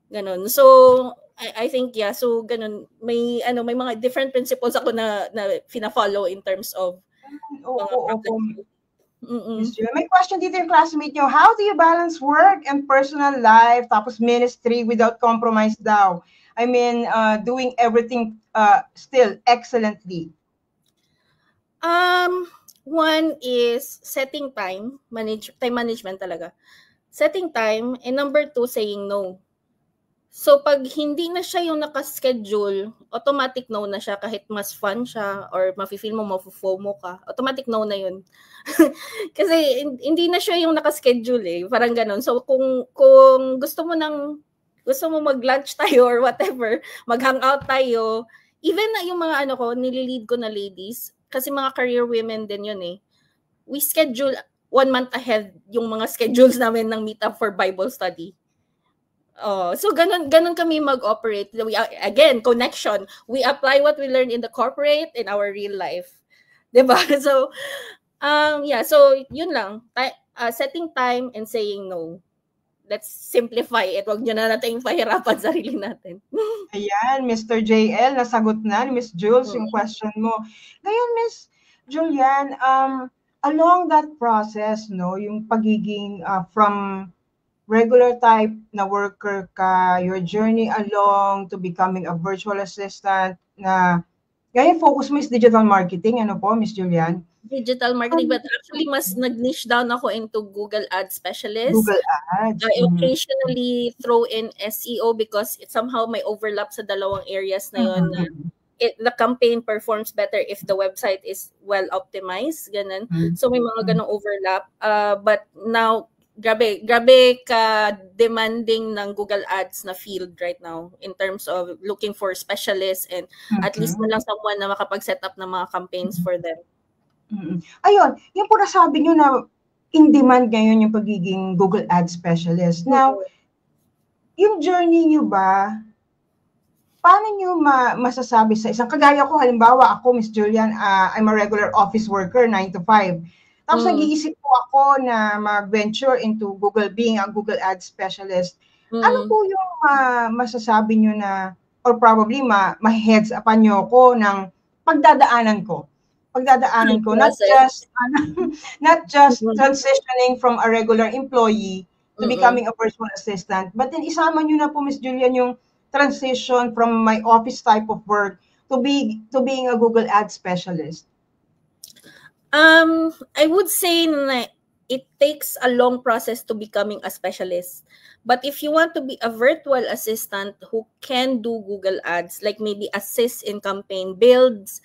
Ganon. So, I think, yeah, so ganon. May mga different principles ako na fina-follow in terms of May question dito yung classmate nyo. How do you balance work and personal life tapos ministry without compromise daw? I mean, doing everything still excellently. One is setting time management talaga. Setting time, and number 2, saying no. So, pag hindi na siya yung nakaschedule, automatic no na siya kahit mas fun siya or mafe-feel mo, mafu-FOMO ka. Automatic no na yun. Kasi hindi na siya yung nakaschedule eh. Parang ganun. So, kung gusto mo mag-lunch tayo or whatever, mag-hangout tayo, even na yung mga nililid ko na ladies, kasi mga career women din yun eh. We schedule 1 month ahead yung mga schedules namin ng meetup for Bible study. So ganun kami mag-operate. Again, connection. We apply what we learn in the corporate in our real life. Diba? So, so yun lang. Setting time and saying no. Let's simplify it. Huwag nyo na natin pahirapan sarili natin. Ayan, Mr. JL, nasagot na ni Miss Jules yung question mo. Ngayon, Miss Julian, along that process, yung pagiging from regular type na worker ka, your journey along to becoming a virtual assistant na ngayon focus mo is digital marketing, Miss Julian? Digital marketing, but actually mas nag-niche down ako into Google Ads specialist. Google Ads. I occasionally throw in SEO because it somehow may overlap sa dalawang areas na yun. The campaign performs better if the website is well optimized, ganun. So may mga ganong overlap. But now, grabe ka demanding ng Google Ads na field right now in terms of looking for specialists and at least na lang someone na makapag-set up ng mga campaigns for them. Ayun, yung po nasabi nyo na in demand ngayon yung pagiging Google Ads specialist. Now, yung journey nyo ba, paano nyo masasabi sa isang, kagaya ko, halimbawa ako, Miss Julian, I'm a regular office worker, 9 to 5. Tapos nag-iisip po ako na mag-venture into Google, being a Google Ads specialist. Ano po yung masasabi nyo na, or probably ma-heads upan nyo ko ng pagdadaanan ko? Not just transitioning from a regular employee to becoming a personal assistant, but then isama nyo na po, Miss Julian, yung transition from my office type of work to being a Google Ads specialist. I would say na it takes a long process to becoming a specialist. But if you want to be a virtual assistant who can do Google Ads, like maybe assist in campaign builds,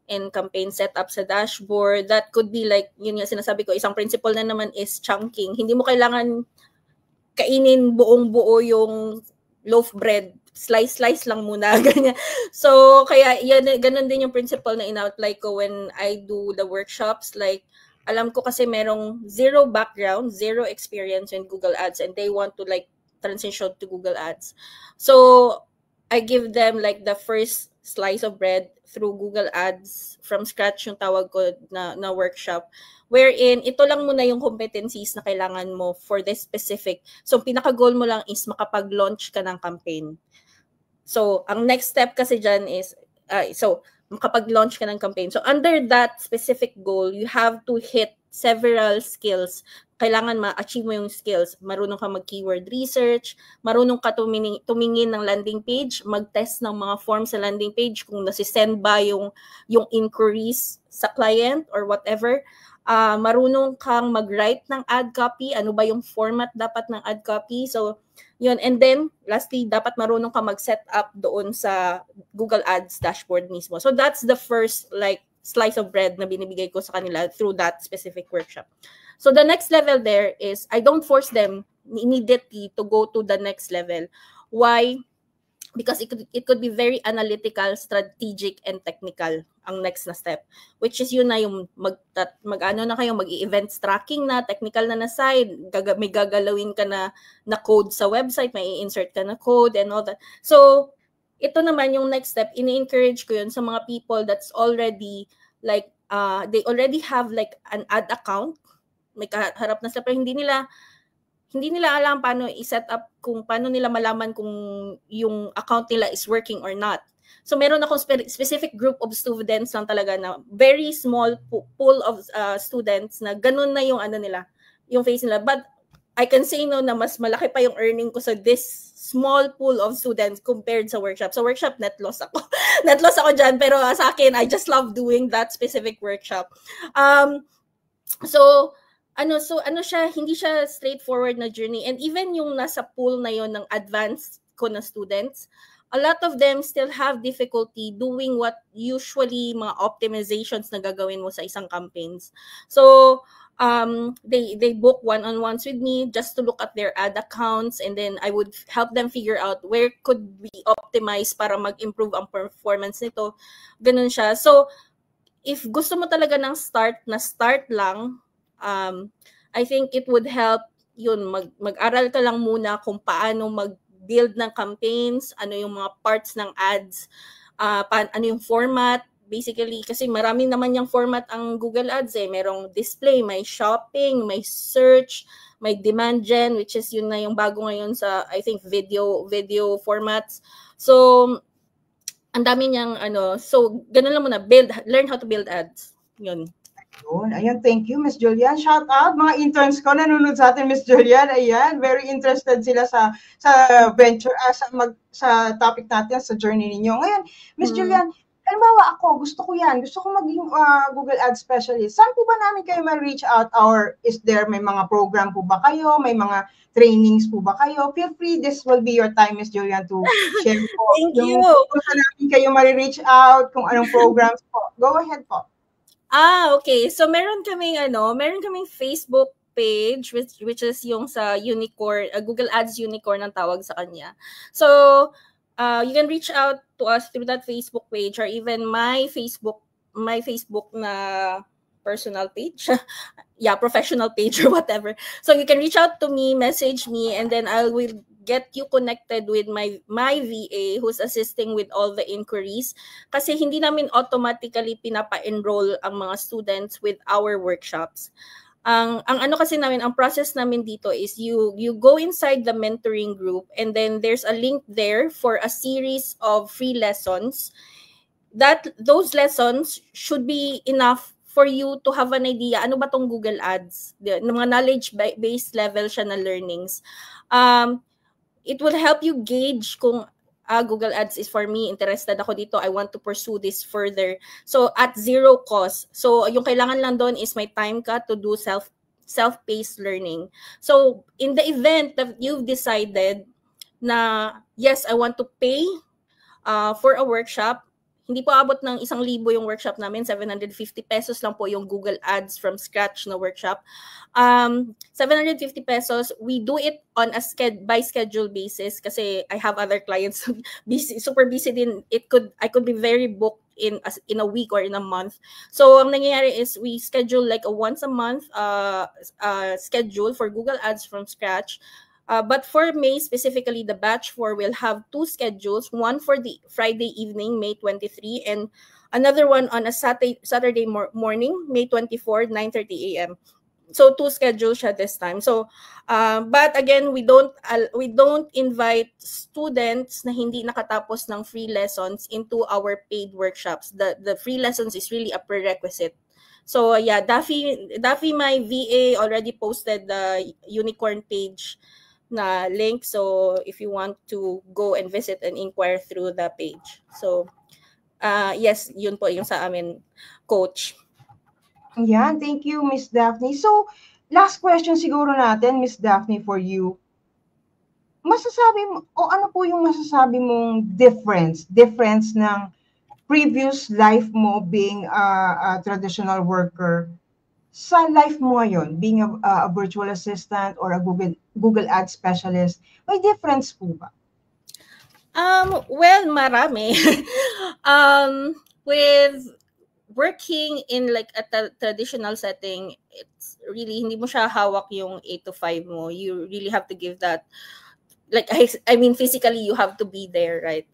and campaign setup sa dashboard, that could be like, yun yung sinasabi ko, isang principle na naman is chunking. Hindi mo kailangan kainin buong-buo yung loaf bread. Slice lang muna, ganyan. So, kaya yan, ganun din yung principle na in-outline ko when I do the workshops. Like, alam ko kasi merong zero background, zero experience in Google Ads, and they want to like transition to Google Ads. So, I give them like the first slice of bread through Google Ads from scratch, yung tawag ko na workshop, wherein ito lang muna yung competencies na kailangan mo for this specific. So, pinaka-goal mo lang is makapag-launch ka ng campaign. So, ang next step kasi dyan is, makapag-launch ka ng campaign. So, under that specific goal, you have to hit several skills. Kailangan ma-achieve mo yung skills. Marunong ka mag-keyword research, marunong ka tumingin ng landing page, mag-test ng mga forms sa landing page kung nasi-send ba yung inquiries sa client or whatever. Marunong kang mag-write ng ad copy, ano ba yung format dapat ng ad copy. So, yun. And then, lastly, dapat marunong ka mag-set up doon sa Google Ads dashboard mismo. So, that's the first like slice of bread na binibigay ko sa kanila through that specific workshop. So, the next level there is, I don't force them immediately to go to the next level. Why? Because it could be very analytical, strategic, and technical ang next na step. Which is yun na yung mag-events tracking na, technical na side, may gagalawin ka na code sa website, may i-insert ka na code and all that. So, ito naman yung next step, ini-encourage ko yun sa mga people that's already like, they already have like an ad account, may kaharap na sila, pero hindi nila alam paano i-set up, kung paano nila malaman kung yung account nila is working or not. So meron akong specific group of students lang talaga na very small pool of students na ganun na yung nila, yung face nila. But I can say no na mas malaki pa yung earning ko sa this small pool of students compared sa workshop. So workshop, net loss ako. Net loss ako dyan, pero sa akin, I just love doing that specific workshop. So siya, hindi siya straightforward na journey. And even yung nasa pool na yon ng advanced ko na students, a lot of them still have difficulty doing what usually mga optimizations na gagawin mo sa isang campaigns. So, they book one-on-ones with me just to look at their ad accounts, and then I would help them figure out where could we optimize para mag-improve ang performance nito. Ganun siya. So, if gusto mo talaga ng start lang, I think it would help yun, mag-aral ka lang muna kung paano mag-build ng campaigns, ano yung mga parts ng ads, ano yung format, basically, kasi marami naman yung format ang Google Ads merong display, may shopping, may search, may demand gen, which is yun na yung bago ngayon sa, I think, video formats. So, ang dami niyang so, ganun lang muna, learn how to build ads. Yun. Ayan, thank you, Miss Julian. Shout out mga interns ko nanonood sa atin, Miss Julian. Ayan, very interested sila sa venture, sa topic natin, sa journey ninyo. Ngayon, Miss Julian, halimbawa ako, gusto ko maging Google Ads specialist. Saan po ba namin kayo ma-reach out? Or is there, may mga program po ba kayo? May mga trainings po ba kayo? Feel free, this will be your time, Miss Julian, to share po. Thank you. Kung saan namin kayo ma-reach out, kung anong programs po. Go ahead po. Okay. So meron kaming Facebook page which is yung sa Unicorn, Google Ads Unicorn ang tawag sa kanya. So you can reach out to us through that Facebook page, or even my Facebook na personal page. Yeah, professional page or whatever. So you can reach out to me, message me, and then I will get you connected with my VA who's assisting with all the inquiries. Kasi hindi namin automatically pinapa-enroll ang mga students with our workshops. Ang ano kasi namin, ang process namin dito is you go inside the mentoring group, and then there's a link there for a series of free lessons. Those lessons should be enough for you to have an idea ano ba tong Google Ads, mga knowledge based level siya na learnings. It will help you gauge kung Google Ads is for me, interested ako dito, I want to pursue this further. So at zero cost. So yung kailangan lang doon is may time ka to do self-paced learning. So in the event that you've decided na yes, I want to pay for a workshop, hindi po abot ng 1,000 yung workshop namin, 750 pesos lang po yung Google Ads from scratch na workshop. 750 pesos, we do it on a by schedule basis kasi I have other clients super busy din. I could be very booked in a week or in a month. So ang nangyayari is we schedule like a once a month schedule for Google Ads from scratch. But for May specifically, the batch 4 will have 2 schedules, one for the Friday evening, May 23, and another one on a Saturday morning, May 24, 9:30 a.m. So 2 schedules siya this time. So, but again, we don't invite students na hindi nakatapos ng free lessons into our paid workshops. The free lessons is really a prerequisite. So yeah, Daffy, my VA already posted the unicorn page na link, so if you want to go and visit and inquire through the page. So yes, yun po yung sa amin, coach. Yeah, thank you, Miss Daphne. So last question siguro natin, Miss Daphne, for you. Masasabi mo, o ano po yung masasabi mong difference ng previous life mo being a traditional worker sa life mo ngayon, being a virtual assistant or a Google Ads specialist? May difference po ba? Well, marami. With working in like a traditional setting, it's really hindi mo siya hawak yung 8 to 5 mo. You really have to give that, like I mean physically you have to be there, right?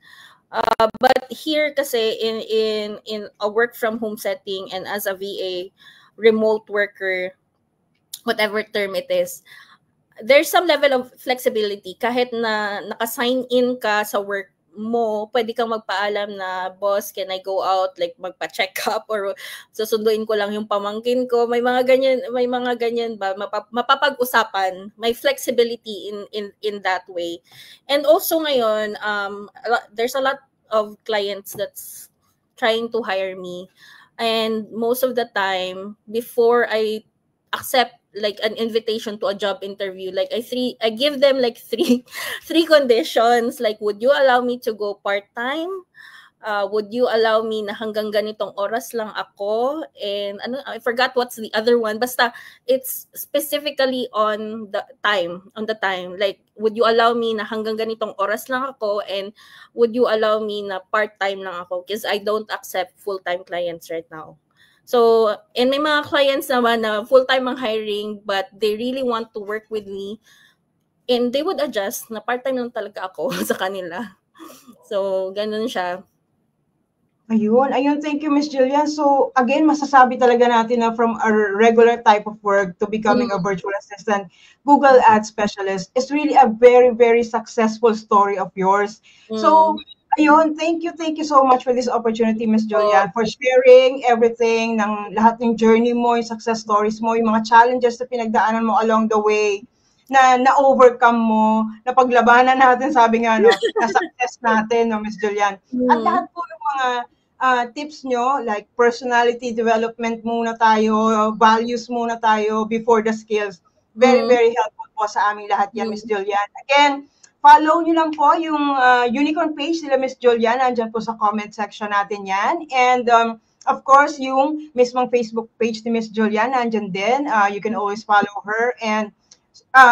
But here kasi in a work from home setting and as a VA, remote worker, whatever term it is, there's some level of flexibility. Kahit na naka-sign in ka sa work mo, pwede kang magpaalam na, boss, can I go out, like magpa-check up or susunduin ko lang yung pamangkin ko. May mga ganyan ba, mapapag-usapan. May flexibility in that way. And also ngayon, there's a lot of clients that's trying to hire me. And most of the time, before I accept like an invitation to a job interview, like I give them like three conditions. Like, would you allow me to go part-time? Would you allow me na hanggang ganitong oras lang ako? And I forgot what's the other one. Basta it's specifically on the time. Like, would you allow me na hanggang ganitong oras lang ako? And would you allow me na part-time lang ako? Because I don't accept full-time clients right now. So, and may mga clients naman na full-time ang hiring, but they really want to work with me. And they would adjust na part-time lang talaga ako sa kanila. So, ganun siya. Ayun, thank you, Miss Jillian. So, again, masasabi talaga natin na from a regular type of work to becoming a virtual assistant, Google Ads specialist is really a very, very successful story of yours. So, ayun, thank you so much for this opportunity, Miss Jillian, for sharing everything, ng lahat ng journey mo, yung success stories mo, yung mga challenges na pinagdaanan mo along the way, na-overcome mo, na paglabanan natin, sabi nga, no, na success natin, no, Miss Jillian. At lahat po yung mga tips nyo, like personality development muna tayo, values muna tayo before the skills. Very, very helpful po sa aming lahat yan, Miss Jillian. Again, follow nyo lang po yung unicorn page nila, Miss Jillian. Andyan po sa comment section natin yan. And of course, yung mismong Facebook page ni Miss Jillian, andyan din. You can always follow her and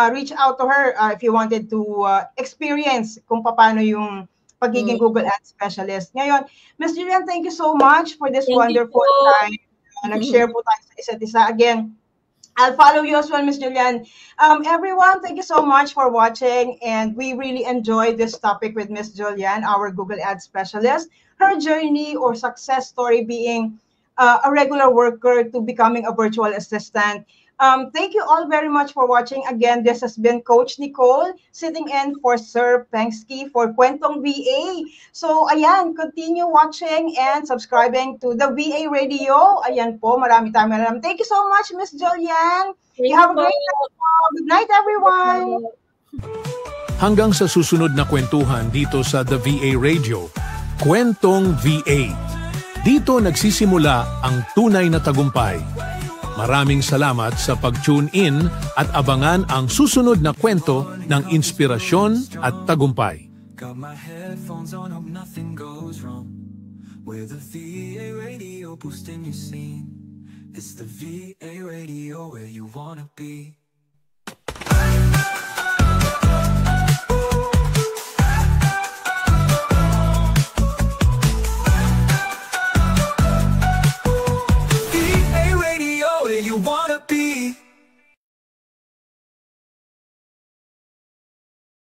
reach out to her if you wanted to experience kung paano yung pagiging Google Ads specialist. Ngayon, Ms. Jillian, thank you so much for this wonderful time. nag-share po tayo sa isa't isa. Again, I'll follow you as well, Miss Julian. Everyone, thank you so much for watching, and we really enjoyed this topic with Miss Julian, our Google Ads specialist. Her journey or success story being a regular worker to becoming a virtual assistant. Thank you all very much for watching. Again, this has been Coach Nicole sitting in for Sir Pengsky for Kwentong VA. So, ayan, continue watching and subscribing to the VA Radio. Ayan po, marami tayong maram. Thank you so much, Miss Julian. You have a great night. Good night, everyone. Hanggang sa susunod na kwentuhan dito sa The VA Radio, Kwentong VA. Dito nagsisimula ang tunay na tagumpay. Maraming salamat sa pag-tune in at abangan ang susunod na kwento ng inspirasyon at tagumpay. Got my headphones on, hope nothing goes wrong. With the VA Radio boosting your scene. It's the VA Radio where you wanna be.